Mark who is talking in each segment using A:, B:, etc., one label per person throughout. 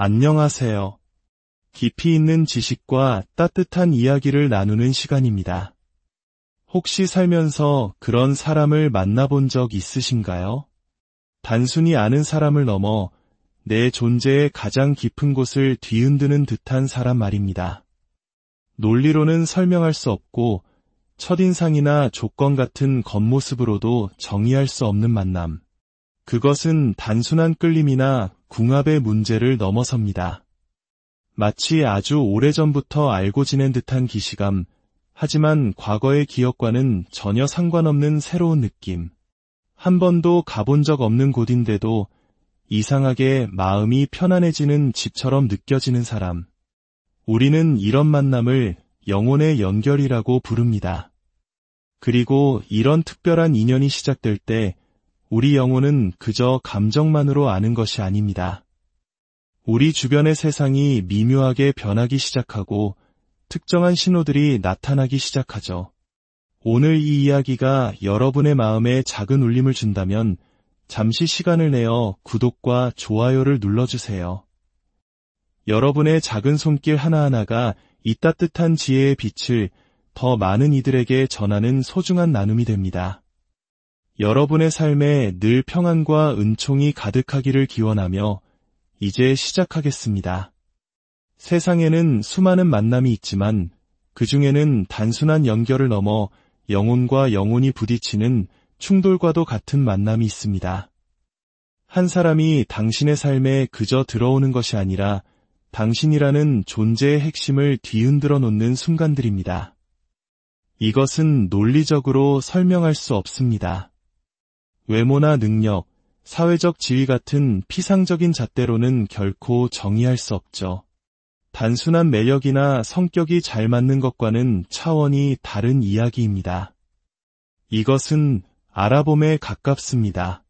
A: 안녕하세요. 깊이 있는 지식과 따뜻한 이야기를 나누는 시간입니다. 혹시 살면서 그런 사람을 만나본 적 있으신가요? 단순히 아는 사람을 넘어 내 존재의 가장 깊은 곳을 뒤흔드는 듯한 사람 말입니다. 논리로는 설명할 수 없고 첫인상이나 조건 같은 겉모습으로도 정의할 수 없는 만남. 그것은 단순한 끌림이나 궁합의 문제를 넘어섭니다. 마치 아주 오래전부터 알고 지낸 듯한 기시감, 하지만 과거의 기억과는 전혀 상관없는 새로운 느낌. 한 번도 가본 적 없는 곳인데도 이상하게 마음이 편안해지는 집처럼 느껴지는 사람. 우리는 이런 만남을 영혼의 연결이라고 부릅니다. 그리고 이런 특별한 인연이 시작될 때 우리 영혼은 그저 감정만으로 아는 것이 아닙니다. 우리 주변의 세상이 미묘하게 변하기 시작하고 특정한 신호들이 나타나기 시작하죠. 오늘 이 이야기가 여러분의 마음에 작은 울림을 준다면 잠시 시간을 내어 구독과 좋아요를 눌러주세요. 여러분의 작은 손길 하나하나가 이 따뜻한 지혜의 빛을 더 많은 이들에게 전하는 소중한 나눔이 됩니다. 여러분의 삶에 늘 평안과 은총이 가득하기를 기원하며 이제 시작하겠습니다. 세상에는 수많은 만남이 있지만 그 중에는 단순한 연결을 넘어 영혼과 영혼이 부딪히는 충돌과도 같은 만남이 있습니다. 한 사람이 당신의 삶에 그저 들어오는 것이 아니라 당신이라는 존재의 핵심을 뒤흔들어 놓는 순간들입니다. 이것은 논리적으로 설명할 수 없습니다. 외모나 능력, 사회적 지위 같은 피상적인 잣대로는 결코 정의할 수 없죠. 단순한 매력이나 성격이 잘 맞는 것과는 차원이 다른 이야기입니다. 이것은 알아봄에 가깝습니다.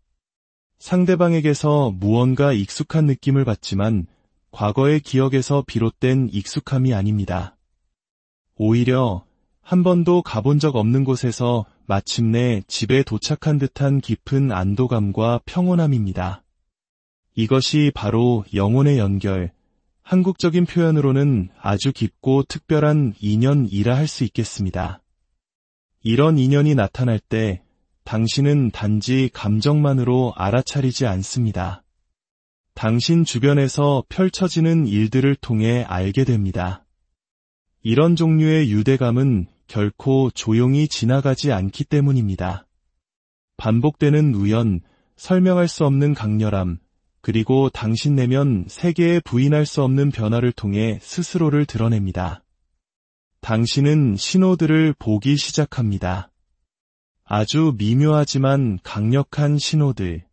A: 상대방에게서 무언가 익숙한 느낌을 받지만 과거의 기억에서 비롯된 익숙함이 아닙니다. 오히려 한 번도 가본 적 없는 곳에서 마침내 집에 도착한 듯한 깊은 안도감과 평온함입니다. 이것이 바로 영혼의 연결, 한국적인 표현으로는 아주 깊고 특별한 인연이라 할 수 있겠습니다. 이런 인연이 나타날 때 당신은 단지 감정만으로 알아차리지 않습니다. 당신 주변에서 펼쳐지는 일들을 통해 알게 됩니다. 이런 종류의 유대감은 결코 조용히 지나가지 않기 때문입니다. 반복되는 우연, 설명할 수 없는 강렬함, 그리고 당신 내면 세계에 부인할 수 없는 변화를 통해 스스로를 드러냅니다. 당신은 신호들을 보기 시작합니다. 아주 미묘하지만 강력한 신호들.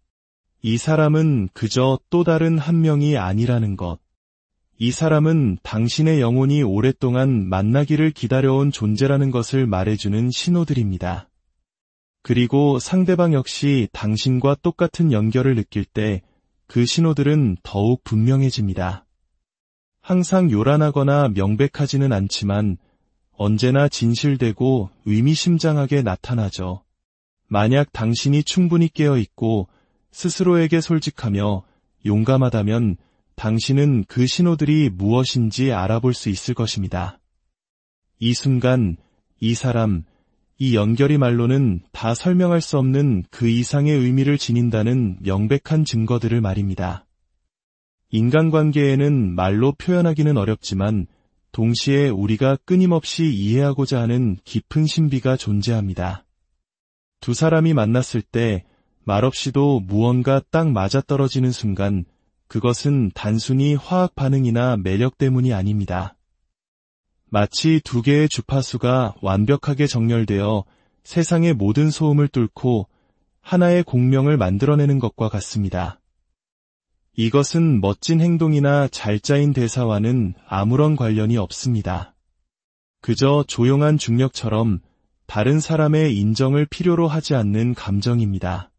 A: 이 사람은 그저 또 다른 한 명이 아니라는 것. 이 사람은 당신의 영혼이 오랫동안 만나기를 기다려온 존재라는 것을 말해주는 신호들입니다. 그리고 상대방 역시 당신과 똑같은 연결을 느낄 때 그 신호들은 더욱 분명해집니다. 항상 요란하거나 명백하지는 않지만 언제나 진실되고 의미심장하게 나타나죠. 만약 당신이 충분히 깨어있고 스스로에게 솔직하며 용감하다면 당신은 그 신호들이 무엇인지 알아볼 수 있을 것입니다. 이 순간, 이 사람, 이 연결이 말로는 다 설명할 수 없는 그 이상의 의미를 지닌다는 명백한 증거들을 말입니다. 인간관계에는 말로 표현하기는 어렵지만 동시에 우리가 끊임없이 이해하고자 하는 깊은 신비가 존재합니다. 두 사람이 만났을 때 말없이도 무언가 딱 맞아떨어지는 순간 그것은 단순히 화학 반응이나 매력 때문이 아닙니다. 마치 두 개의 주파수가 완벽하게 정렬되어 세상의 모든 소음을 뚫고 하나의 공명을 만들어내는 것과 같습니다. 이것은 멋진 행동이나 잘 짜인 대사와는 아무런 관련이 없습니다. 그저 조용한 중력처럼 다른 사람의 인정을 필요로 하지 않는 감정입니다.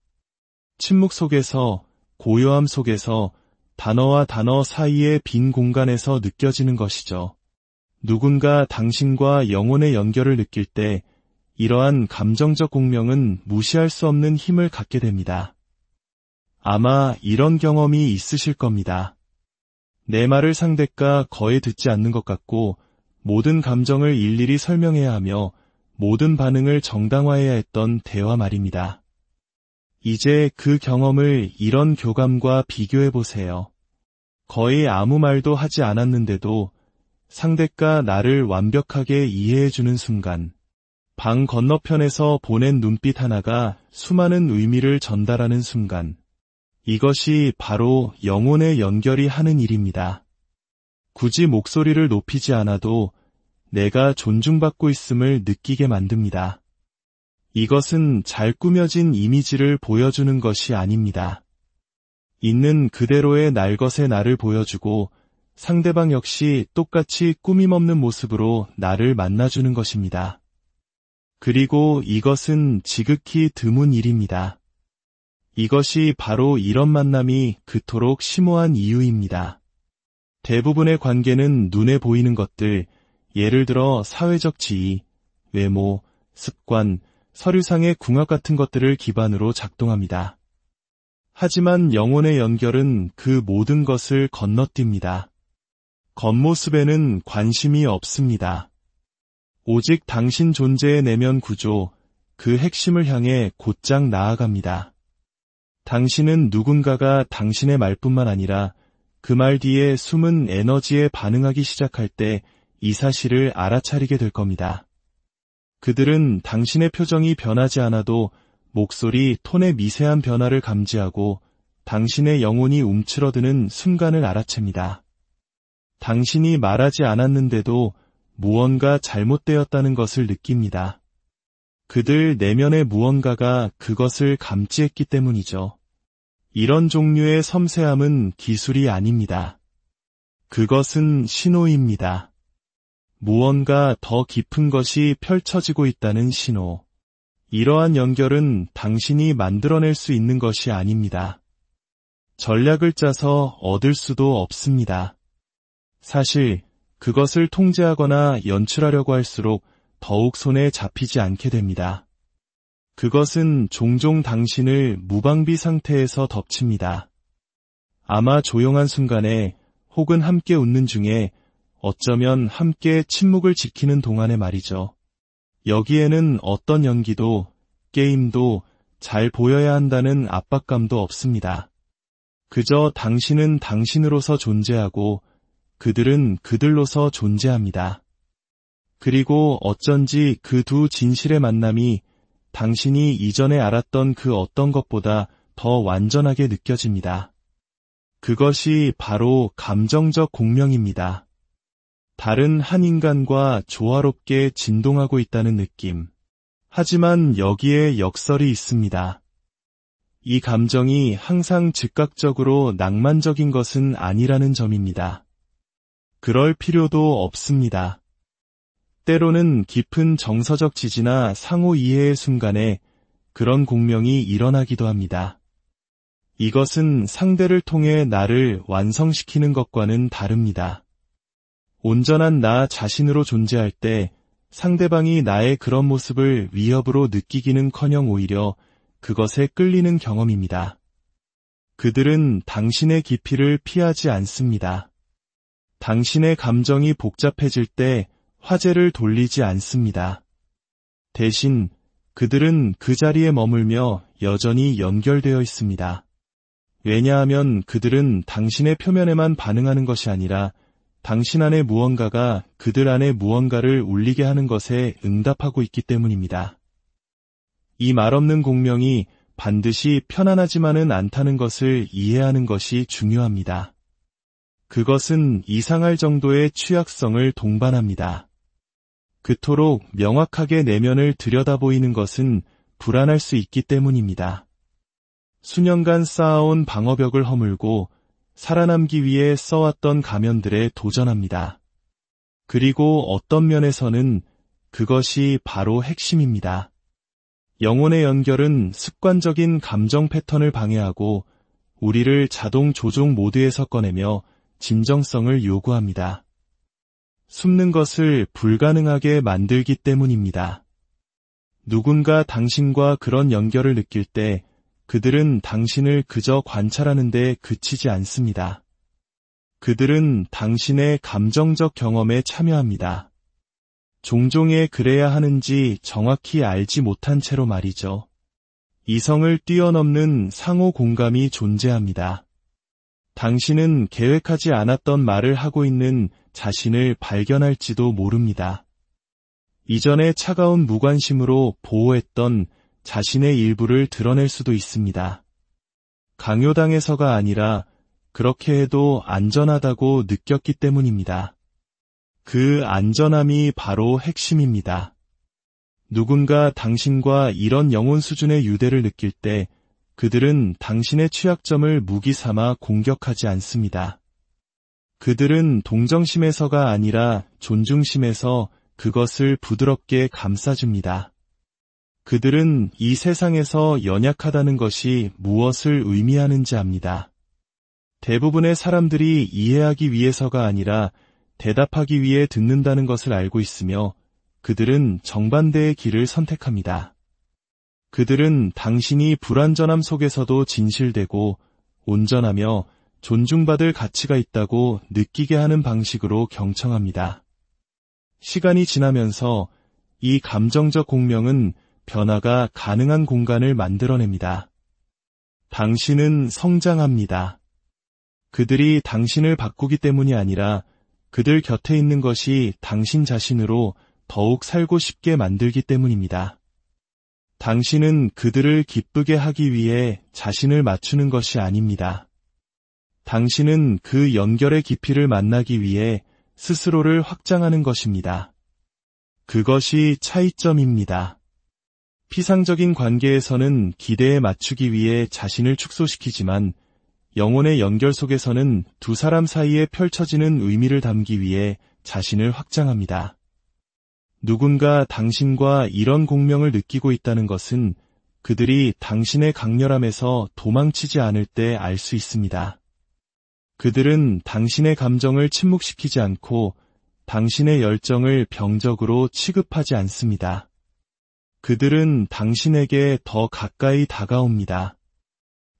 A: 침묵 속에서, 고요함 속에서, 단어와 단어 사이의 빈 공간에서 느껴지는 것이죠. 누군가 당신과 영혼의 연결을 느낄 때 이러한 감정적 공명은 무시할 수 없는 힘을 갖게 됩니다. 아마 이런 경험이 있으실 겁니다. 내 말을 상대가 거의 듣지 않는 것 같고 모든 감정을 일일이 설명해야 하며 모든 반응을 정당화해야 했던 대화 말입니다. 이제 그 경험을 이런 교감과 비교해 보세요. 거의 아무 말도 하지 않았는데도 상대가 나를 완벽하게 이해해주는 순간, 방 건너편에서 보낸 눈빛 하나가 수많은 의미를 전달하는 순간, 이것이 바로 영혼의 연결이 하는 일입니다. 굳이 목소리를 높이지 않아도 내가 존중받고 있음을 느끼게 만듭니다. 이것은 잘 꾸며진 이미지를 보여주는 것이 아닙니다. 있는 그대로의 날것의 나를 보여주고 상대방 역시 똑같이 꾸밈없는 모습으로 나를 만나주는 것입니다. 그리고 이것은 지극히 드문 일입니다. 이것이 바로 이런 만남이 그토록 심오한 이유입니다. 대부분의 관계는 눈에 보이는 것들, 예를 들어 사회적 지위, 외모, 습관, 서류상의 궁합 같은 것들을 기반으로 작동합니다. 하지만 영혼의 연결은 그 모든 것을 건너뜁니다. 겉모습에는 관심이 없습니다. 오직 당신 존재의 내면 구조, 그 핵심을 향해 곧장 나아갑니다. 당신은 누군가가 당신의 말뿐만 아니라 그 말 뒤에 숨은 에너지에 반응하기 시작할 때 이 사실을 알아차리게 될 겁니다. 그들은 당신의 표정이 변하지 않아도 목소리, 톤의 미세한 변화를 감지하고 당신의 영혼이 움츠러드는 순간을 알아챕니다. 당신이 말하지 않았는데도 무언가 잘못되었다는 것을 느낍니다. 그들 내면의 무언가가 그것을 감지했기 때문이죠. 이런 종류의 섬세함은 기술이 아닙니다. 그것은 신호입니다. 무언가 더 깊은 것이 펼쳐지고 있다는 신호. 이러한 연결은 당신이 만들어낼 수 있는 것이 아닙니다. 전략을 짜서 얻을 수도 없습니다. 사실 그것을 통제하거나 연출하려고 할수록 더욱 손에 잡히지 않게 됩니다. 그것은 종종 당신을 무방비 상태에서 덮칩니다. 아마 조용한 순간에 혹은 함께 웃는 중에 어쩌면 함께 침묵을 지키는 동안에 말이죠. 여기에는 어떤 연기도, 게임도 잘 보여야 한다는 압박감도 없습니다. 그저 당신은 당신으로서 존재하고 그들은 그들로서 존재합니다. 그리고 어쩐지 그 두 진실의 만남이 당신이 이전에 알았던 그 어떤 것보다 더 완전하게 느껴집니다. 그것이 바로 감정적 공명입니다. 다른 한 인간과 조화롭게 진동하고 있다는 느낌. 하지만 여기에 역설이 있습니다. 이 감정이 항상 즉각적으로 낭만적인 것은 아니라는 점입니다. 그럴 필요도 없습니다. 때로는 깊은 정서적 지지나 상호 이해의 순간에 그런 공명이 일어나기도 합니다. 이것은 상대를 통해 나를 완성시키는 것과는 다릅니다. 온전한 나 자신으로 존재할 때 상대방이 나의 그런 모습을 위협으로 느끼기는커녕 오히려 그것에 끌리는 경험입니다. 그들은 당신의 깊이를 피하지 않습니다. 당신의 감정이 복잡해질 때 화제를 돌리지 않습니다. 대신 그들은 그 자리에 머물며 여전히 연결되어 있습니다. 왜냐하면 그들은 당신의 표면에만 반응하는 것이 아니라 당신 안의 무언가가 그들 안의 무언가를 울리게 하는 것에 응답하고 있기 때문입니다. 이 말없는 공명이 반드시 편안하지만은 않다는 것을 이해하는 것이 중요합니다. 그것은 이상할 정도의 취약성을 동반합니다. 그토록 명확하게 내면을 들여다보이는 것은 불안할 수 있기 때문입니다. 수년간 쌓아온 방어벽을 허물고 살아남기 위해 써왔던 가면들에 도전합니다. 그리고 어떤 면에서는 그것이 바로 핵심입니다. 영혼의 연결은 습관적인 감정 패턴을 방해하고 우리를 자동 조종 모드에서 꺼내며 진정성을 요구합니다. 숨는 것을 불가능하게 만들기 때문입니다. 누군가 당신과 그런 연결을 느낄 때 그들은 당신을 그저 관찰하는 데 그치지 않습니다. 그들은 당신의 감정적 경험에 참여합니다. 종종의 그래야 하는지 정확히 알지 못한 채로 말이죠. 이성을 뛰어넘는 상호 공감이 존재합니다. 당신은 계획하지 않았던 말을 하고 있는 자신을 발견할지도 모릅니다. 이전에 차가운 무관심으로 보호했던 자신의 일부를 드러낼 수도 있습니다. 강요당해서가 아니라 그렇게 해도 안전하다고 느꼈기 때문입니다. 그 안전함이 바로 핵심입니다. 누군가 당신과 이런 영혼 수준의 유대를 느낄 때 그들은 당신의 취약점을 무기 삼아 공격하지 않습니다. 그들은 동정심에서가 아니라 존중심에서 그것을 부드럽게 감싸줍니다. 그들은 이 세상에서 연약하다는 것이 무엇을 의미하는지 압니다. 대부분의 사람들이 이해하기 위해서가 아니라 대답하기 위해 듣는다는 것을 알고 있으며 그들은 정반대의 길을 선택합니다. 그들은 당신이 불완전함 속에서도 진실되고 온전하며 존중받을 가치가 있다고 느끼게 하는 방식으로 경청합니다. 시간이 지나면서 이 감정적 공명은 변화가 가능한 공간을 만들어냅니다. 당신은 성장합니다. 그들이 당신을 바꾸기 때문이 아니라 그들 곁에 있는 것이 당신 자신으로 더욱 살고 싶게 만들기 때문입니다. 당신은 그들을 기쁘게 하기 위해 자신을 맞추는 것이 아닙니다. 당신은 그 연결의 깊이를 만나기 위해 스스로를 확장하는 것입니다. 그것이 차이점입니다. 피상적인 관계에서는 기대에 맞추기 위해 자신을 축소시키지만 영혼의 연결 속에서는 두 사람 사이에 펼쳐지는 의미를 담기 위해 자신을 확장합니다. 누군가 당신과 이런 공명을 느끼고 있다는 것은 그들이 당신의 강렬함에서 도망치지 않을 때 알 수 있습니다. 그들은 당신의 감정을 침묵시키지 않고 당신의 열정을 병적으로 취급하지 않습니다. 그들은 당신에게 더 가까이 다가옵니다.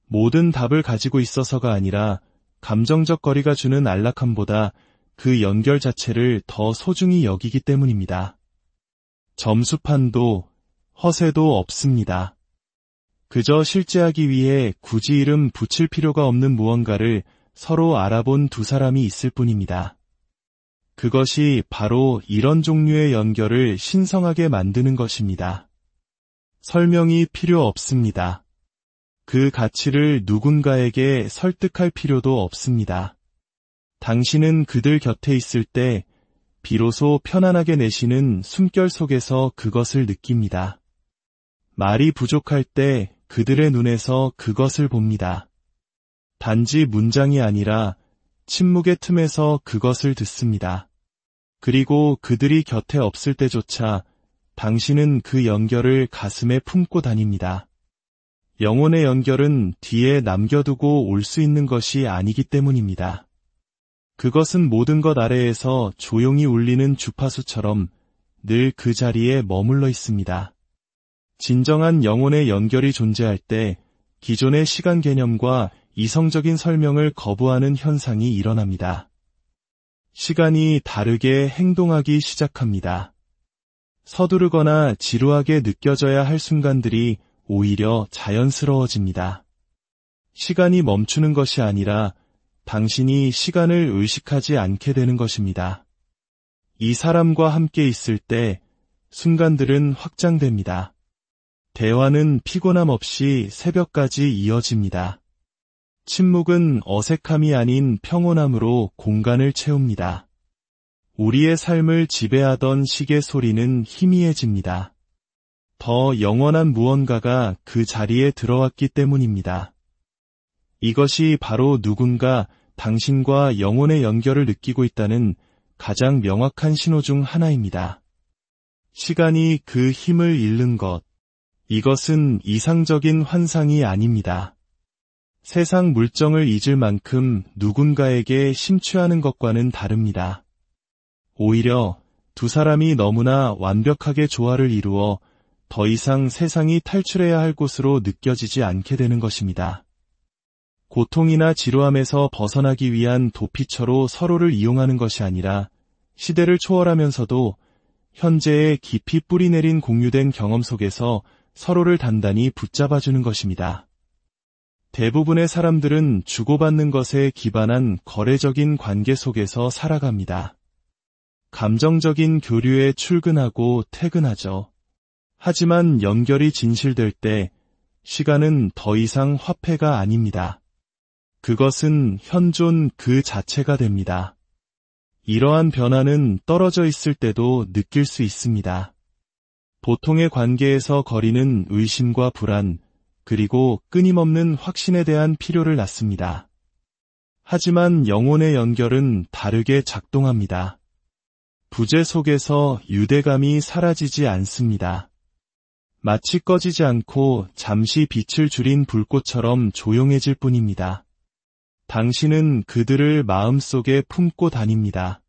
A: 모든 답을 가지고 있어서가 아니라 감정적 거리가 주는 안락함보다 그 연결 자체를 더 소중히 여기기 때문입니다. 점수판도 허세도 없습니다. 그저 실제하기 위해 굳이 이름 붙일 필요가 없는 무언가를 서로 알아본 두 사람이 있을 뿐입니다. 그것이 바로 이런 종류의 연결을 신성하게 만드는 것입니다. 설명이 필요 없습니다. 그 가치를 누군가에게 설득할 필요도 없습니다. 당신은 그들 곁에 있을 때 비로소 편안하게 내쉬는 숨결 속에서 그것을 느낍니다. 말이 부족할 때 그들의 눈에서 그것을 봅니다. 단지 문장이 아니라 침묵의 틈에서 그것을 듣습니다. 그리고 그들이 곁에 없을 때조차 당신은 그 연결을 가슴에 품고 다닙니다. 영혼의 연결은 뒤에 남겨두고 올 수 있는 것이 아니기 때문입니다. 그것은 모든 것 아래에서 조용히 울리는 주파수처럼 늘 그 자리에 머물러 있습니다. 진정한 영혼의 연결이 존재할 때 기존의 시간 개념과 이성적인 설명을 거부하는 현상이 일어납니다. 시간이 다르게 행동하기 시작합니다. 서두르거나 지루하게 느껴져야 할 순간들이 오히려 자연스러워집니다. 시간이 멈추는 것이 아니라 당신이 시간을 의식하지 않게 되는 것입니다. 이 사람과 함께 있을 때 순간들은 확장됩니다. 대화는 피곤함 없이 새벽까지 이어집니다. 침묵은 어색함이 아닌 평온함으로 공간을 채웁니다. 우리의 삶을 지배하던 시계 소리는 희미해집니다. 더 영원한 무언가가 그 자리에 들어왔기 때문입니다. 이것이 바로 누군가 당신과 영혼의 연결을 느끼고 있다는 가장 명확한 신호 중 하나입니다. 시간이 그 힘을 잃는 것, 이것은 이상적인 환상이 아닙니다. 세상 물정을 잊을 만큼 누군가에게 심취하는 것과는 다릅니다. 오히려 두 사람이 너무나 완벽하게 조화를 이루어 더 이상 세상이 탈출해야 할 곳으로 느껴지지 않게 되는 것입니다. 고통이나 지루함에서 벗어나기 위한 도피처로 서로를 이용하는 것이 아니라 시대를 초월하면서도 현재에 깊이 뿌리내린 공유된 경험 속에서 서로를 단단히 붙잡아주는 것입니다. 대부분의 사람들은 주고받는 것에 기반한 거래적인 관계 속에서 살아갑니다. 감정적인 교류에 출근하고 퇴근하죠. 하지만 연결이 진실될 때 시간은 더 이상 화폐가 아닙니다. 그것은 현존 그 자체가 됩니다. 이러한 변화는 떨어져 있을 때도 느낄 수 있습니다. 보통의 관계에서 거리는 의심과 불안, 그리고 끊임없는 확신에 대한 필요를 낳습니다. 하지만 영혼의 연결은 다르게 작동합니다. 부재 속에서 유대감이 사라지지 않습니다. 마치 꺼지지 않고 잠시 빛을 줄인 불꽃처럼 조용해질 뿐입니다. 당신은 그들을 마음속에 품고 다닙니다.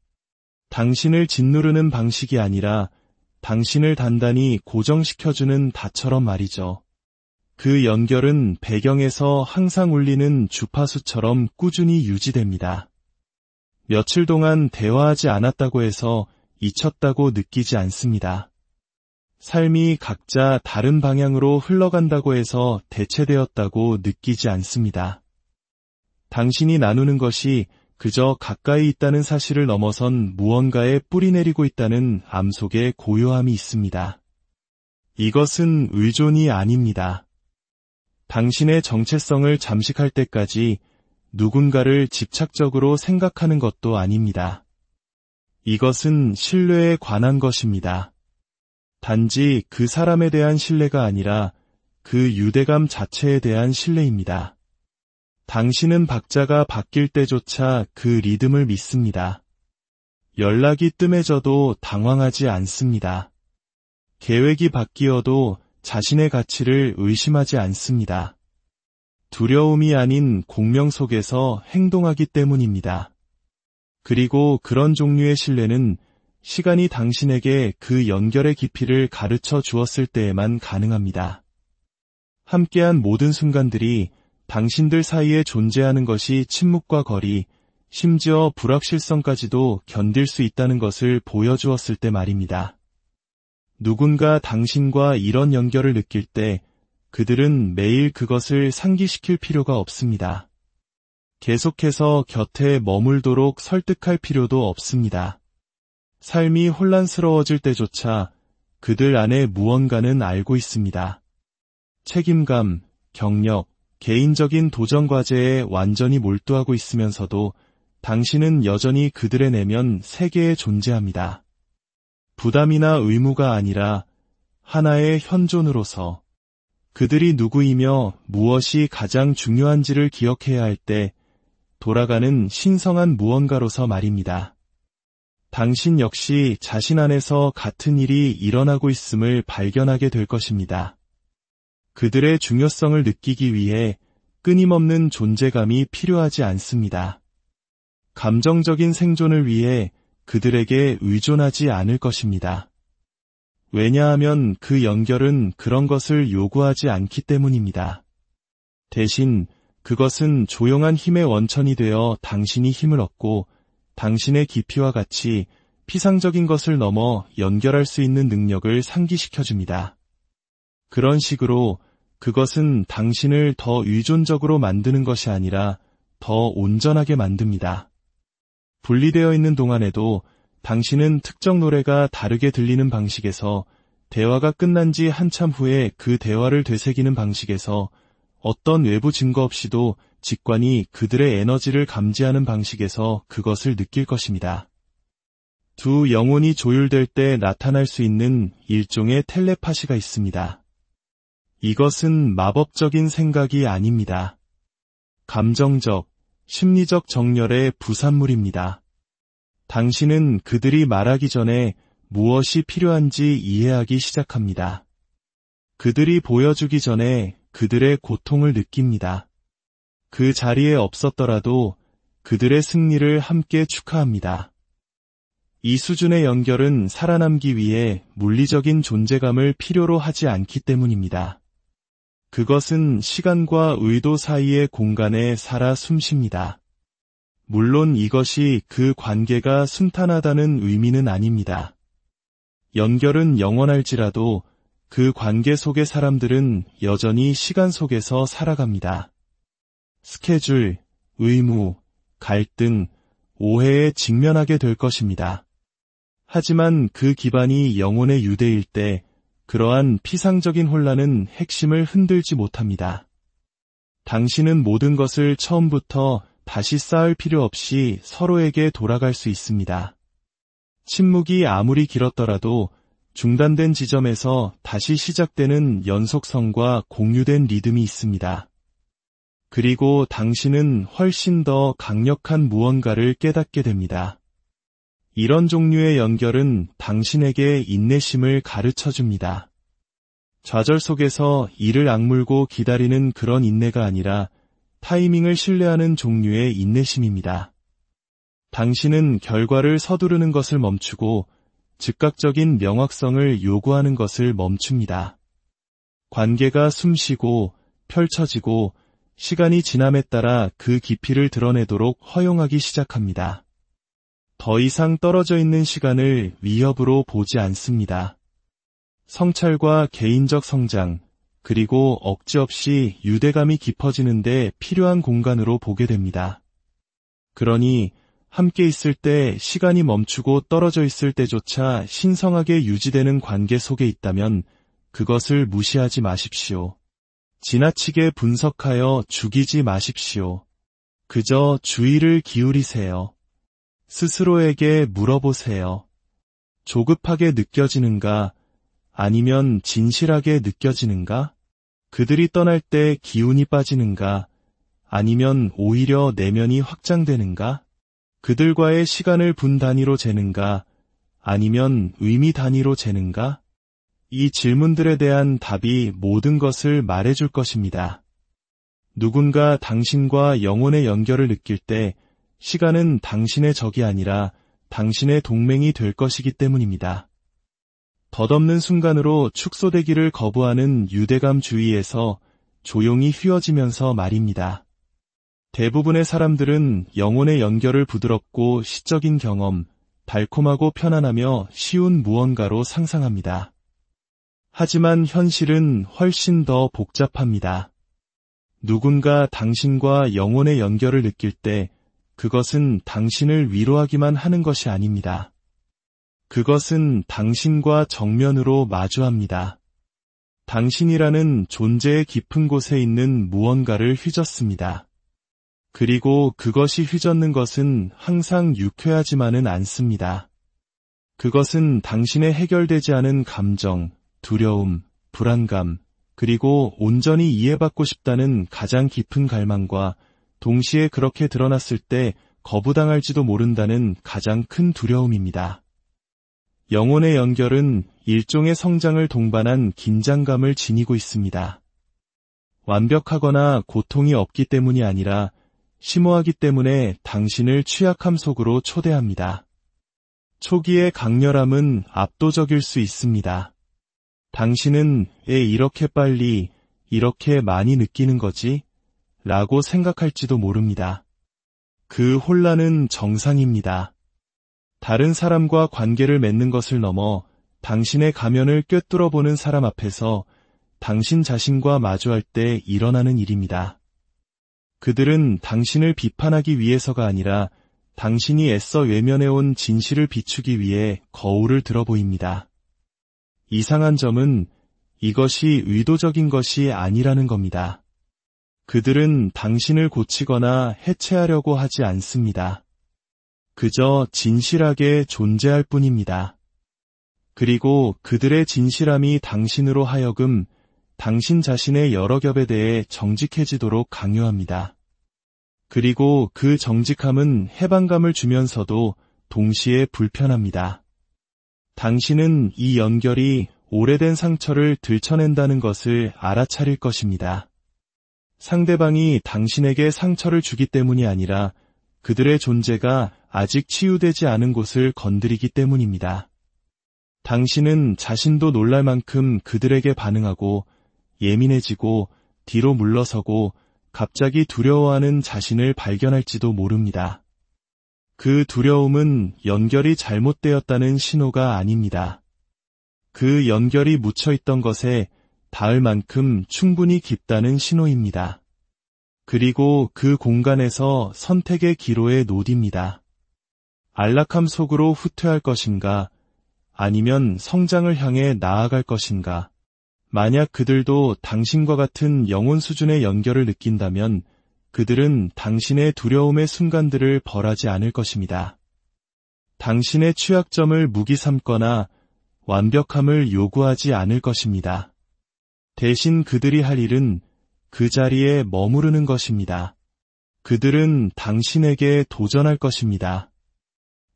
A: 당신을 짓누르는 방식이 아니라 당신을 단단히 고정시켜주는 닷처럼 말이죠. 그 연결은 배경에서 항상 울리는 주파수처럼 꾸준히 유지됩니다. 며칠 동안 대화하지 않았다고 해서 잊혔다고 느끼지 않습니다. 삶이 각자 다른 방향으로 흘러간다고 해서 대체되었다고 느끼지 않습니다. 당신이 나누는 것이 그저 가까이 있다는 사실을 넘어선 무언가에 뿌리내리고 있다는 암 속에 고요함이 있습니다. 이것은 의존이 아닙니다. 당신의 정체성을 잠식할 때까지 누군가를 집착적으로 생각하는 것도 아닙니다. 이것은 신뢰에 관한 것입니다. 단지 그 사람에 대한 신뢰가 아니라 그 유대감 자체에 대한 신뢰입니다. 당신은 박자가 바뀔 때조차 그 리듬을 믿습니다. 연락이 뜸해져도 당황하지 않습니다. 계획이 바뀌어도 자신의 가치를 의심하지 않습니다. 두려움이 아닌 공명 속에서 행동하기 때문입니다. 그리고 그런 종류의 신뢰는 시간이 당신에게 그 연결의 깊이를 가르쳐 주었을 때에만 가능합니다. 함께한 모든 순간들이 당신들 사이에 존재하는 것이 침묵과 거리, 심지어 불확실성까지도 견딜 수 있다는 것을 보여주었을 때 말입니다. 누군가 당신과 이런 연결을 느낄 때 그들은 매일 그것을 상기시킬 필요가 없습니다. 계속해서 곁에 머물도록 설득할 필요도 없습니다. 삶이 혼란스러워질 때조차 그들 안에 무언가는 알고 있습니다. 책임감, 경력, 개인적인 도전 과제에 완전히 몰두하고 있으면서도 당신은 여전히 그들의 내면 세계에 존재합니다. 부담이나 의무가 아니라 하나의 현존으로서 그들이 누구이며 무엇이 가장 중요한지를 기억해야 할 때 돌아가는 신성한 무언가로서 말입니다. 당신 역시 자신 안에서 같은 일이 일어나고 있음을 발견하게 될 것입니다. 그들의 중요성을 느끼기 위해 끊임없는 존재감이 필요하지 않습니다. 감정적인 생존을 위해 그들에게 의존하지 않을 것입니다. 왜냐하면 그 연결은 그런 것을 요구하지 않기 때문입니다. 대신 그것은 조용한 힘의 원천이 되어 당신이 힘을 얻고 당신의 깊이와 같이 피상적인 것을 넘어 연결할 수 있는 능력을 상기시켜줍니다. 그런 식으로 그것은 당신을 더 의존적으로 만드는 것이 아니라 더 온전하게 만듭니다. 분리되어 있는 동안에도 당신은 특정 노래가 다르게 들리는 방식에서 대화가 끝난 지 한참 후에 그 대화를 되새기는 방식에서 어떤 외부 증거 없이도 직관이 그들의 에너지를 감지하는 방식에서 그것을 느낄 것입니다. 두 영혼이 조율될 때 나타날 수 있는 일종의 텔레파시가 있습니다. 이것은 마법적인 생각이 아닙니다. 감정적, 심리적 정렬의 부산물입니다. 당신은 그들이 말하기 전에 무엇이 필요한지 이해하기 시작합니다. 그들이 보여주기 전에 그들의 고통을 느낍니다. 그 자리에 없었더라도 그들의 승리를 함께 축하합니다. 이 수준의 연결은 살아남기 위해 물리적인 존재감을 필요로 하지 않기 때문입니다. 그것은 시간과 의도 사이의 공간에 살아 숨쉽니다. 물론 이것이 그 관계가 순탄하다는 의미는 아닙니다. 연결은 영원할지라도 그 관계 속의 사람들은 여전히 시간 속에서 살아갑니다. 스케줄, 의무, 갈등, 오해에 직면하게 될 것입니다. 하지만 그 기반이 영혼의 유대일 때 그러한 피상적인 혼란은 핵심을 흔들지 못합니다. 당신은 모든 것을 처음부터 다시 쌓을 필요 없이 서로에게 돌아갈 수 있습니다. 침묵이 아무리 길었더라도 중단된 지점에서 다시 시작되는 연속성과 공유된 리듬이 있습니다. 그리고 당신은 훨씬 더 강력한 무언가를 깨닫게 됩니다. 이런 종류의 연결은 당신에게 인내심을 가르쳐줍니다. 좌절 속에서 이를 악물고 기다리는 그런 인내가 아니라 타이밍을 신뢰하는 종류의 인내심입니다. 당신은 결과를 서두르는 것을 멈추고 즉각적인 명확성을 요구하는 것을 멈춥니다. 관계가 숨쉬고 펼쳐지고 시간이 지남에 따라 그 깊이를 드러내도록 허용하기 시작합니다. 더 이상 떨어져 있는 시간을 위협으로 보지 않습니다. 성찰과 개인적 성장, 그리고 억지 없이 유대감이 깊어지는 데 필요한 공간으로 보게 됩니다. 그러니 함께 있을 때 시간이 멈추고 떨어져 있을 때조차 신성하게 유지되는 관계 속에 있다면 그것을 무시하지 마십시오. 지나치게 분석하여 죽이지 마십시오. 그저 주의를 기울이세요. 스스로에게 물어보세요. 조급하게 느껴지는가? 아니면 진실하게 느껴지는가? 그들이 떠날 때 기운이 빠지는가? 아니면 오히려 내면이 확장되는가? 그들과의 시간을 분 단위로 재는가? 아니면 의미 단위로 재는가? 이 질문들에 대한 답이 모든 것을 말해줄 것입니다. 누군가 당신과 영혼의 연결을 느낄 때 시간은 당신의 적이 아니라 당신의 동맹이 될 것이기 때문입니다. 덧없는 순간으로 축소되기를 거부하는 유대감주의에서 조용히 휘어지면서 말입니다. 대부분의 사람들은 영혼의 연결을 부드럽고 시적인 경험, 달콤하고 편안하며 쉬운 무언가로 상상합니다. 하지만 현실은 훨씬 더 복잡합니다. 누군가 당신과 영혼의 연결을 느낄 때 그것은 당신을 위로하기만 하는 것이 아닙니다. 그것은 당신과 정면으로 마주합니다. 당신이라는 존재의 깊은 곳에 있는 무언가를 휘젓습니다. 그리고 그것이 휘젓는 것은 항상 유쾌하지만은 않습니다. 그것은 당신의 해결되지 않은 감정, 두려움, 불안감, 그리고 온전히 이해받고 싶다는 가장 깊은 갈망과 동시에 그렇게 드러났을 때 거부당할지도 모른다는 가장 큰 두려움입니다. 영혼의 연결은 일종의 성장을 동반한 긴장감을 지니고 있습니다. 완벽하거나 고통이 없기 때문이 아니라 심오하기 때문에 당신을 취약함 속으로 초대합니다. 초기의 강렬함은 압도적일 수 있습니다. 당신은 왜 이렇게 빨리, 이렇게 많이 느끼는 거지? 라고 생각할지도 모릅니다. 그 혼란은 정상입니다. 다른 사람과 관계를 맺는 것을 넘어 당신의 가면을 꿰뚫어보는 사람 앞에서 당신 자신과 마주할 때 일어나는 일입니다. 그들은 당신을 비판하기 위해서가 아니라 당신이 애써 외면해온 진실을 비추기 위해 거울을 들어 보입니다. 이상한 점은 이것이 의도적인 것이 아니라는 겁니다. 그들은 당신을 고치거나 해체하려고 하지 않습니다. 그저 진실하게 존재할 뿐입니다. 그리고 그들의 진실함이 당신으로 하여금 당신 자신의 여러 겹에 대해 정직해지도록 강요합니다. 그리고 그 정직함은 해방감을 주면서도 동시에 불편합니다. 당신은 이 연결이 오래된 상처를 들춰낸다는 것을 알아차릴 것입니다. 상대방이 당신에게 상처를 주기 때문이 아니라 그들의 존재가 아직 치유되지 않은 곳을 건드리기 때문입니다. 당신은 자신도 놀랄 만큼 그들에게 반응하고 예민해지고 뒤로 물러서고 갑자기 두려워하는 자신을 발견할지도 모릅니다. 그 두려움은 연결이 잘못되었다는 신호가 아닙니다. 그 연결이 묻혀있던 것에 닿을 만큼 충분히 깊다는 신호입니다. 그리고 그 공간에서 선택의 기로에 놓입니다. 안락함 속으로 후퇴할 것인가, 아니면 성장을 향해 나아갈 것인가. 만약 그들도 당신과 같은 영혼 수준의 연결을 느낀다면 그들은 당신의 두려움의 순간들을 벌하지 않을 것입니다. 당신의 취약점을 무기 삼거나 완벽함을 요구하지 않을 것입니다. 대신 그들이 할 일은 그 자리에 머무르는 것입니다. 그들은 당신에게 도전할 것입니다.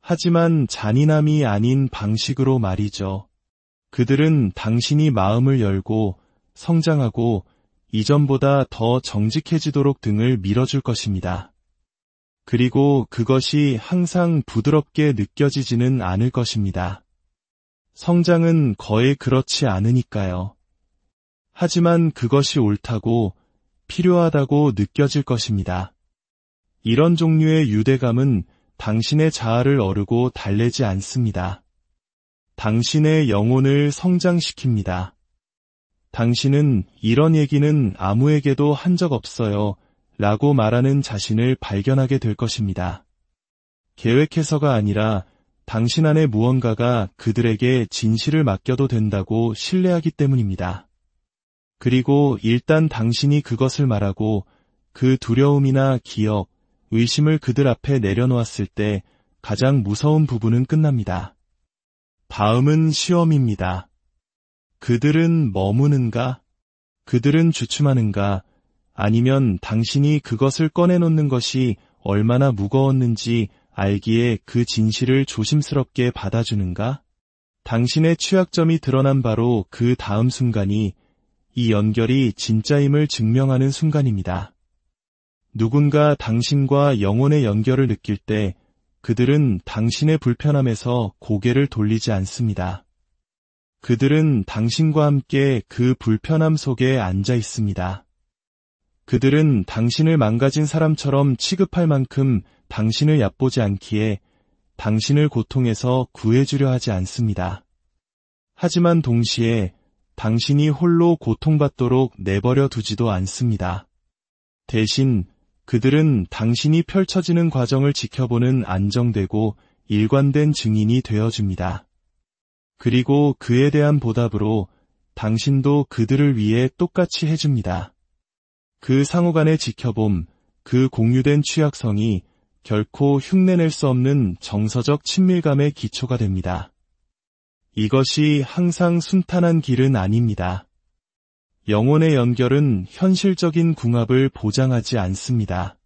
A: 하지만 잔인함이 아닌 방식으로 말이죠. 그들은 당신이 마음을 열고 성장하고 이전보다 더 정직해지도록 등을 밀어줄 것입니다. 그리고 그것이 항상 부드럽게 느껴지지는 않을 것입니다. 성장은 거의 그렇지 않으니까요. 하지만 그것이 옳다고 필요하다고 느껴질 것입니다. 이런 종류의 유대감은 당신의 자아를 어르고 달래지 않습니다. 당신의 영혼을 성장시킵니다. 당신은 이런 얘기는 아무에게도 한 적 없어요 라고 말하는 자신을 발견하게 될 것입니다. 계획해서가 아니라 당신 안에 무언가가 그들에게 진실을 맡겨도 된다고 신뢰하기 때문입니다. 그리고 일단 당신이 그것을 말하고 그 두려움이나 기억, 의심을 그들 앞에 내려놓았을 때 가장 무서운 부분은 끝납니다. 다음은 시험입니다. 그들은 머무는가? 그들은 주춤하는가? 아니면 당신이 그것을 꺼내놓는 것이 얼마나 무거웠는지 알기에 그 진실을 조심스럽게 받아주는가? 당신의 취약점이 드러난 바로 그 다음 순간이 이 연결이 진짜임을 증명하는 순간입니다. 누군가 당신과 영혼의 연결을 느낄 때 그들은 당신의 불편함에서 고개를 돌리지 않습니다. 그들은 당신과 함께 그 불편함 속에 앉아 있습니다. 그들은 당신을 망가진 사람처럼 취급할 만큼 당신을 얕보지 않기에 당신을 고통에서 구해주려 하지 않습니다. 하지만 동시에 당신이 홀로 고통받도록 내버려 두지도 않습니다. 대신 그들은 당신이 펼쳐지는 과정을 지켜보는 안정되고 일관된 증인이 되어줍니다. 그리고 그에 대한 보답으로 당신도 그들을 위해 똑같이 해줍니다. 그 상호간의 지켜봄, 그 공유된 취약성이 결코 흉내낼 수 없는 정서적 친밀감의 기초가 됩니다. 이것이 항상 순탄한 길은 아닙니다. 영혼의 연결은 현실적인 궁합을 보장하지 않습니다.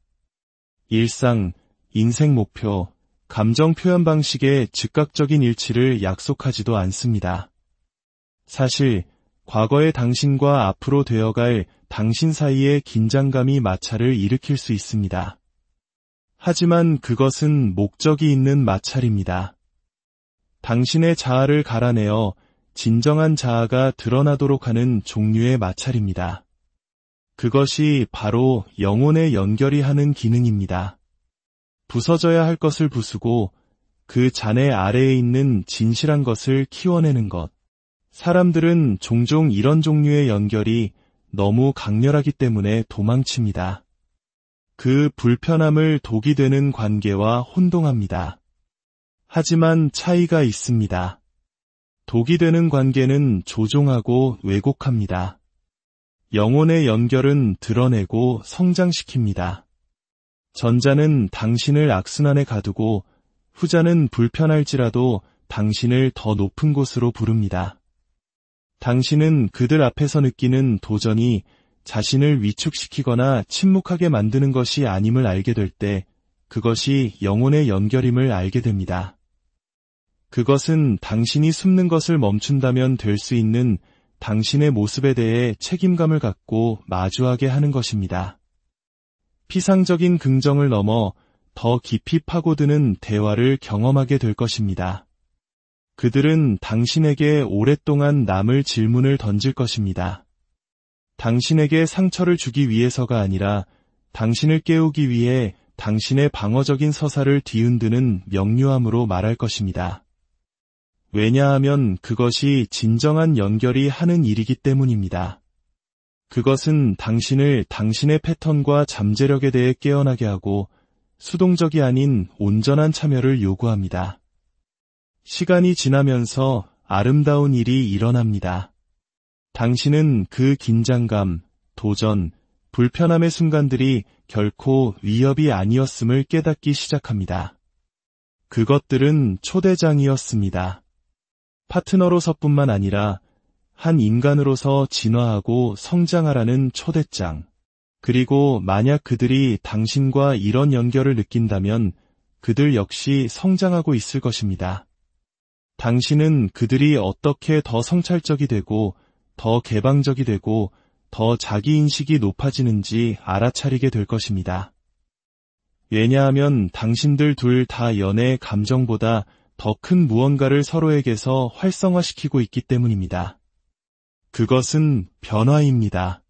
A: 일상, 인생 목표, 감정 표현 방식의 즉각적인 일치를 약속하지도 않습니다. 사실 과거의 당신과 앞으로 되어갈 당신 사이의 긴장감이 마찰을 일으킬 수 있습니다. 하지만 그것은 목적이 있는 마찰입니다. 당신의 자아를 갈아내어 진정한 자아가 드러나도록 하는 종류의 마찰입니다. 그것이 바로 영혼의 연결이 하는 기능입니다. 부서져야 할 것을 부수고 그 잔해 아래에 있는 진실한 것을 키워내는 것. 사람들은 종종 이런 종류의 연결이 너무 강렬하기 때문에 도망칩니다. 그 불편함을 독이 되는 관계와 혼동합니다. 하지만 차이가 있습니다. 독이 되는 관계는 조종하고 왜곡합니다. 영혼의 연결은 드러내고 성장시킵니다. 전자는 당신을 악순환에 가두고 후자는 불편할지라도 당신을 더 높은 곳으로 부릅니다. 당신은 그들 앞에서 느끼는 도전이 자신을 위축시키거나 침묵하게 만드는 것이 아님을 알게 될 때 그것이 영혼의 연결임을 알게 됩니다. 그것은 당신이 숨는 것을 멈춘다면 될 수 있는 당신의 모습에 대해 책임감을 갖고 마주하게 하는 것입니다. 피상적인 긍정을 넘어 더 깊이 파고드는 대화를 경험하게 될 것입니다. 그들은 당신에게 오랫동안 남을 질문을 던질 것입니다. 당신에게 상처를 주기 위해서가 아니라 당신을 깨우기 위해 당신의 방어적인 서사를 뒤흔드는 명료함으로 말할 것입니다. 왜냐하면 그것이 진정한 연결이 하는 일이기 때문입니다. 그것은 당신을 당신의 패턴과 잠재력에 대해 깨어나게 하고 수동적이 아닌 온전한 참여를 요구합니다. 시간이 지나면서 아름다운 일이 일어납니다. 당신은 그 긴장감, 도전, 불편함의 순간들이 결코 위협이 아니었음을 깨닫기 시작합니다. 그것들은 초대장이었습니다. 파트너로서뿐만 아니라 한 인간으로서 진화하고 성장하라는 초대장. 그리고 만약 그들이 당신과 이런 연결을 느낀다면 그들 역시 성장하고 있을 것입니다. 당신은 그들이 어떻게 더 성찰적이 되고 더 개방적이 되고 더 자기인식이 높아지는지 알아차리게 될 것입니다. 왜냐하면 당신들 둘 다 연애 감정보다 더 큰 무언가를 서로에게서 활성화시키고 있기 때문입니다. 그것은 변화입니다.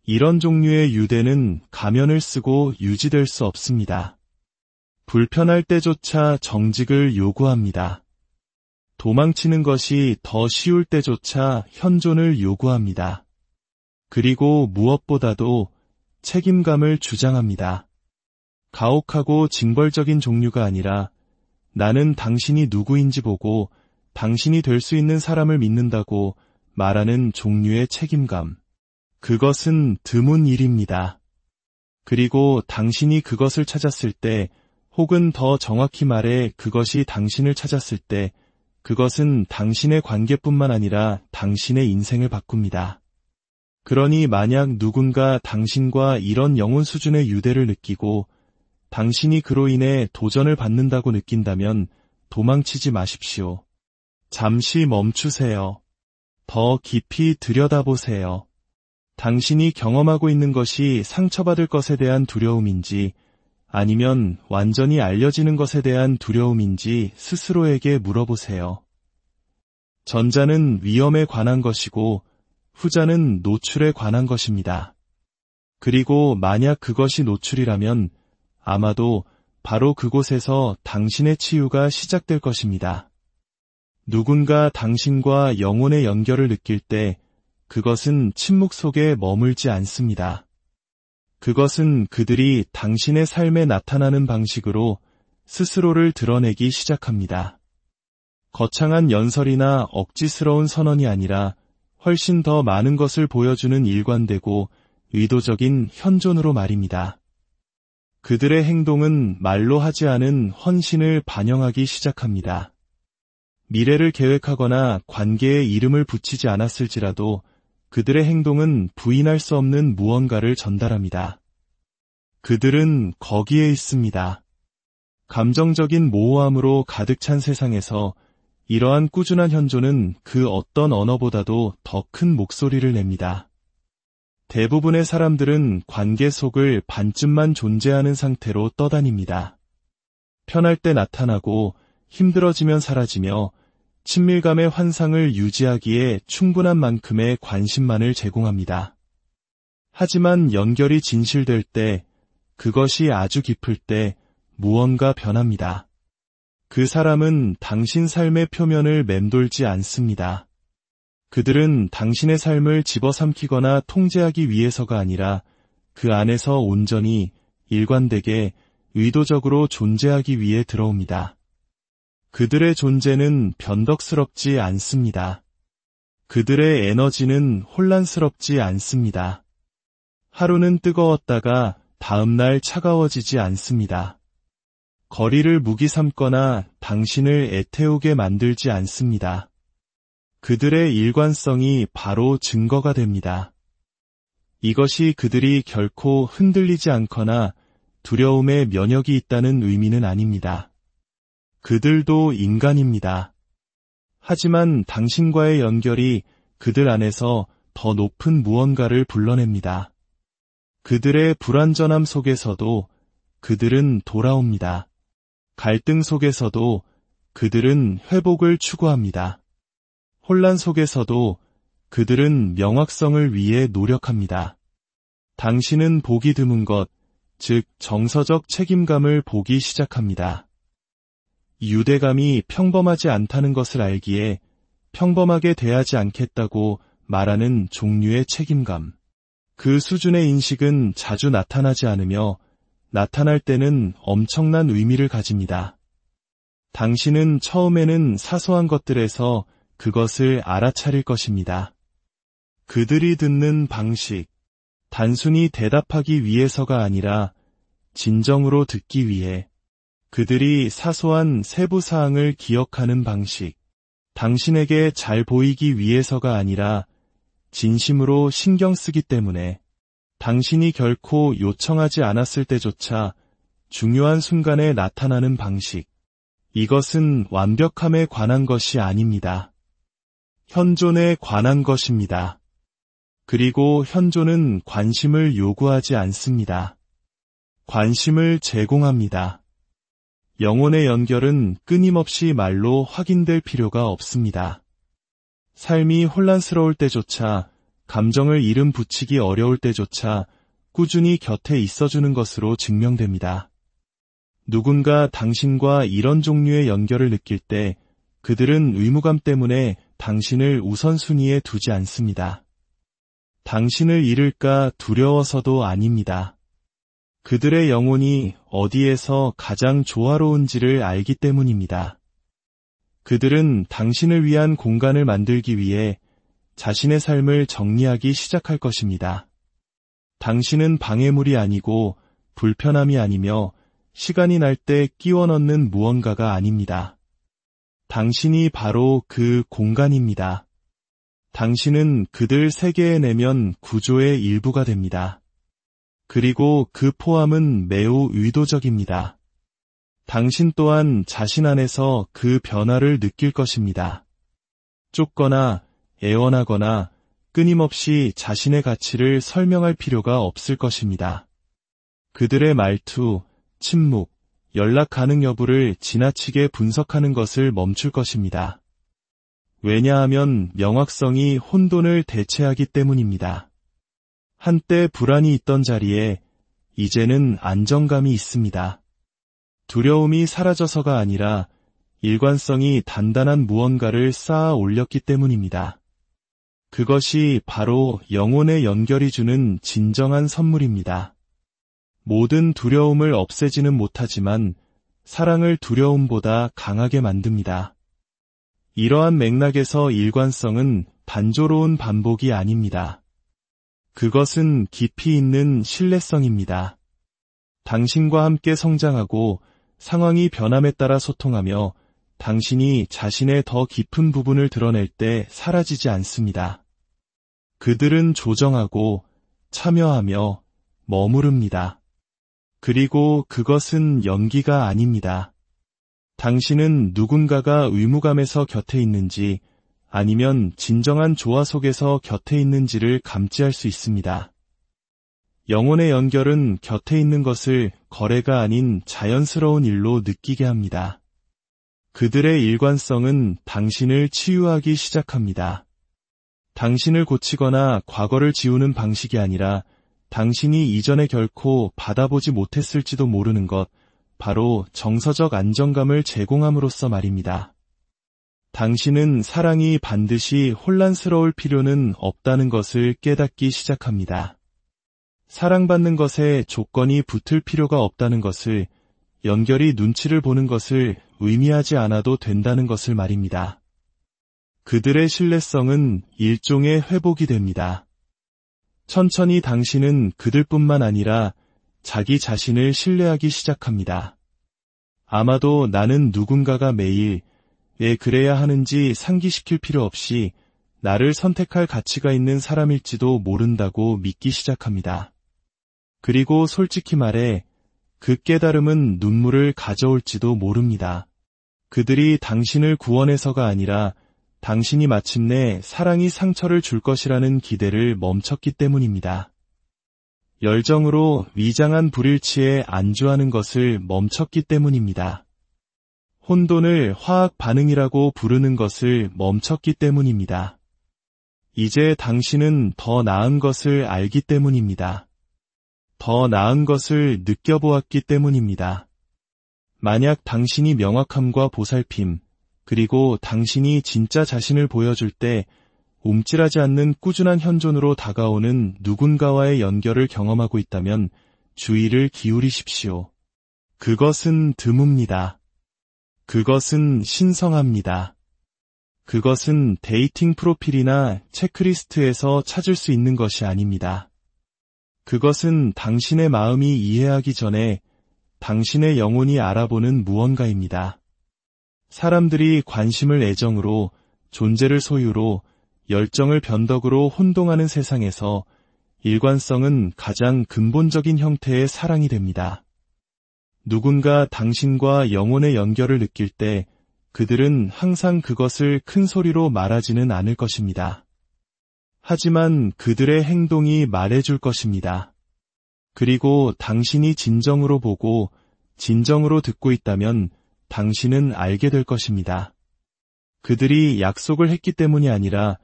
A: 이런 종류의 유대는 가면을 쓰고 유지될 수 없습니다. 불편할 때조차 정직을 요구합니다. 도망치는 것이 더 쉬울 때조차 현존을 요구합니다. 그리고 무엇보다도 책임감을 주장합니다. 가혹하고 징벌적인 종류가 아니라 나는 당신이 누구인지 보고 당신이 될 수 있는 사람을 믿는다고 말하는 종류의 책임감. 그것은 드문 일입니다. 그리고 당신이 그것을 찾았을 때, 혹은 더 정확히 말해 그것이 당신을 찾았을 때, 그것은 당신의 관계뿐만 아니라 당신의 인생을 바꿉니다. 그러니 만약 누군가 당신과 이런 영혼 수준의 유대를 느끼고 당신이 그로 인해 도전을 받는다고 느낀다면 도망치지 마십시오. 잠시 멈추세요. 더 깊이 들여다보세요. 당신이 경험하고 있는 것이 상처받을 것에 대한 두려움인지 아니면 완전히 알려지는 것에 대한 두려움인지 스스로에게 물어보세요. 전자는 위험에 관한 것이고 후자는 노출에 관한 것입니다. 그리고 만약 그것이 노출이라면 아마도 바로 그곳에서 당신의 치유가 시작될 것입니다. 누군가 당신과 영혼의 연결을 느낄 때 그것은 침묵 속에 머물지 않습니다. 그것은 그들이 당신의 삶에 나타나는 방식으로 스스로를 드러내기 시작합니다. 거창한 연설이나 억지스러운 선언이 아니라 훨씬 더 많은 것을 보여주는 일관되고 의도적인 현존으로 말입니다. 그들의 행동은 말로 하지 않은 헌신을 반영하기 시작합니다. 미래를 계획하거나 관계에 이름을 붙이지 않았을지라도 그들의 행동은 부인할 수 없는 무언가를 전달합니다. 그들은 거기에 있습니다. 감정적인 모호함으로 가득 찬 세상에서 이러한 꾸준한 현존은 그 어떤 언어보다도 더 큰 목소리를 냅니다. 대부분의 사람들은 관계 속을 반쯤만 존재하는 상태로 떠다닙니다. 편할 때 나타나고 힘들어지면 사라지며 친밀감의 환상을 유지하기에 충분한 만큼의 관심만을 제공합니다. 하지만 연결이 진실될 때, 그것이 아주 깊을 때 무언가 변합니다. 그 사람은 당신 삶의 표면을 맴돌지 않습니다. 그들은 당신의 삶을 집어삼키거나 통제하기 위해서가 아니라 그 안에서 온전히 일관되게 의도적으로 존재하기 위해 들어옵니다. 그들의 존재는 변덕스럽지 않습니다. 그들의 에너지는 혼란스럽지 않습니다. 하루는 뜨거웠다가 다음날 차가워지지 않습니다. 거리를 무기 삼거나 당신을 애태우게 만들지 않습니다. 그들의 일관성이 바로 증거가 됩니다. 이것이 그들이 결코 흔들리지 않거나 두려움에 면역이 있다는 의미는 아닙니다. 그들도 인간입니다. 하지만 당신과의 연결이 그들 안에서 더 높은 무언가를 불러냅니다. 그들의 불완전함 속에서도 그들은 돌아옵니다. 갈등 속에서도 그들은 회복을 추구합니다. 혼란 속에서도 그들은 명확성을 위해 노력합니다. 당신은 보기 드문 것, 즉 정서적 책임감을 보기 시작합니다. 유대감이 평범하지 않다는 것을 알기에 평범하게 대하지 않겠다고 말하는 종류의 책임감. 그 수준의 인식은 자주 나타나지 않으며 나타날 때는 엄청난 의미를 가집니다. 당신은 처음에는 사소한 것들에서 그것을 알아차릴 것입니다. 그들이 듣는 방식, 단순히 대답하기 위해서가 아니라 진정으로 듣기 위해, 그들이 사소한 세부 사항을 기억하는 방식, 당신에게 잘 보이기 위해서가 아니라 진심으로 신경 쓰기 때문에, 당신이 결코 요청하지 않았을 때조차 중요한 순간에 나타나는 방식, 이것은 완벽함에 관한 것이 아닙니다. 현존에 관한 것입니다. 그리고 현존은 관심을 요구하지 않습니다. 관심을 제공합니다. 영혼의 연결은 끊임없이 말로 확인될 필요가 없습니다. 삶이 혼란스러울 때조차, 감정을 이름 붙이기 어려울 때조차 꾸준히 곁에 있어주는 것으로 증명됩니다. 누군가 당신과 이런 종류의 연결을 느낄 때 그들은 의무감 때문에 당신을 우선순위에 두지 않습니다. 당신을 잃을까 두려워서도 아닙니다. 그들의 영혼이 어디에서 가장 조화로운지를 알기 때문입니다. 그들은 당신을 위한 공간을 만들기 위해 자신의 삶을 정리하기 시작할 것입니다. 당신은 방해물이 아니고 불편함이 아니며 시간이 날 때 끼워 넣는 무언가가 아닙니다. 당신이 바로 그 공간입니다. 당신은 그들 세계에 내면 구조의 일부가 됩니다. 그리고 그 포함은 매우 의도적입니다. 당신 또한 자신 안에서 그 변화를 느낄 것입니다. 쫓거나 애원하거나 끊임없이 자신의 가치를 설명할 필요가 없을 것입니다. 그들의 말투, 침묵, 연락 가능 여부를 지나치게 분석하는 것을 멈출 것입니다. 왜냐하면 명확성이 혼돈을 대체하기 때문입니다. 한때 불안이 있던 자리에 이제는 안정감이 있습니다. 두려움이 사라져서가 아니라 일관성이 단단한 무언가를 쌓아 올렸기 때문입니다. 그것이 바로 영혼의 연결이 주는 진정한 선물입니다. 모든 두려움을 없애지는 못하지만 사랑을 두려움보다 강하게 만듭니다. 이러한 맥락에서 일관성은 단조로운 반복이 아닙니다. 그것은 깊이 있는 신뢰성입니다. 당신과 함께 성장하고 상황이 변함에 따라 소통하며 당신이 자신의 더 깊은 부분을 드러낼 때 사라지지 않습니다. 그들은 조정하고 참여하며 머무릅니다. 그리고 그것은 연기가 아닙니다. 당신은 누군가가 의무감에서 곁에 있는지 아니면 진정한 조화 속에서 곁에 있는지를 감지할 수 있습니다. 영혼의 연결은 곁에 있는 것을 거래가 아닌 자연스러운 일로 느끼게 합니다. 그들의 일관성은 당신을 치유하기 시작합니다. 당신을 고치거나 과거를 지우는 방식이 아니라 당신이 이전에 결코 받아보지 못했을지도 모르는 것, 바로 정서적 안정감을 제공함으로써 말입니다. 당신은 사랑이 반드시 혼란스러울 필요는 없다는 것을 깨닫기 시작합니다. 사랑받는 것에 조건이 붙을 필요가 없다는 것을, 연결이 눈치를 보는 것을 의미하지 않아도 된다는 것을 말입니다. 그들의 신뢰성은 일종의 회복이 됩니다. 천천히 당신은 그들뿐만 아니라 자기 자신을 신뢰하기 시작합니다. 아마도 나는 누군가가 매일 왜 그래야 하는지 상기시킬 필요 없이 나를 선택할 가치가 있는 사람일지도 모른다고 믿기 시작합니다. 그리고 솔직히 말해 그 깨달음은 눈물을 가져올지도 모릅니다. 그들이 당신을 구원해서가 아니라 당신이 마침내 사랑이 상처를 줄 것이라는 기대를 멈췄기 때문입니다. 열정으로 위장한 불일치에 안주하는 것을 멈췄기 때문입니다. 혼돈을 화학 반응이라고 부르는 것을 멈췄기 때문입니다. 이제 당신은 더 나은 것을 알기 때문입니다. 더 나은 것을 느껴보았기 때문입니다. 만약 당신이 명확함과 보살핌, 그리고 당신이 진짜 자신을 보여줄 때 움찔하지 않는 꾸준한 현존으로 다가오는 누군가와의 연결을 경험하고 있다면 주의를 기울이십시오. 그것은 드뭅니다. 그것은 신성합니다. 그것은 데이팅 프로필이나 체크리스트에서 찾을 수 있는 것이 아닙니다. 그것은 당신의 마음이 이해하기 전에 당신의 영혼이 알아보는 무언가입니다. 사람들이 관심을 애정으로, 존재를 소유로, 열정을 변덕으로 혼동하는 세상에서 일관성은 가장 근본적인 형태의 사랑이 됩니다. 누군가 당신과 영혼의 연결을 느낄 때 그들은 항상 그것을 큰 소리로 말하지는 않을 것입니다. 하지만 그들의 행동이 말해줄 것입니다. 그리고 당신이 진정으로 보고 진정으로 듣고 있다면 당신은 알게 될 것입니다. 그들이 약속을 했기 때문이 아니라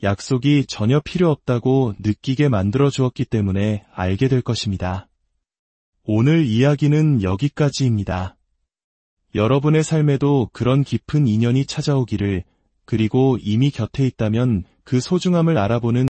A: 약속이 전혀 필요 없다고 느끼게 만들어 주었기 때문에 알게 될 것입니다. 오늘 이야기는 여기까지입니다. 여러분의 삶에도 그런 깊은 인연이 찾아오기를, 그리고 이미 곁에 있다면 그 소중함을 알아보는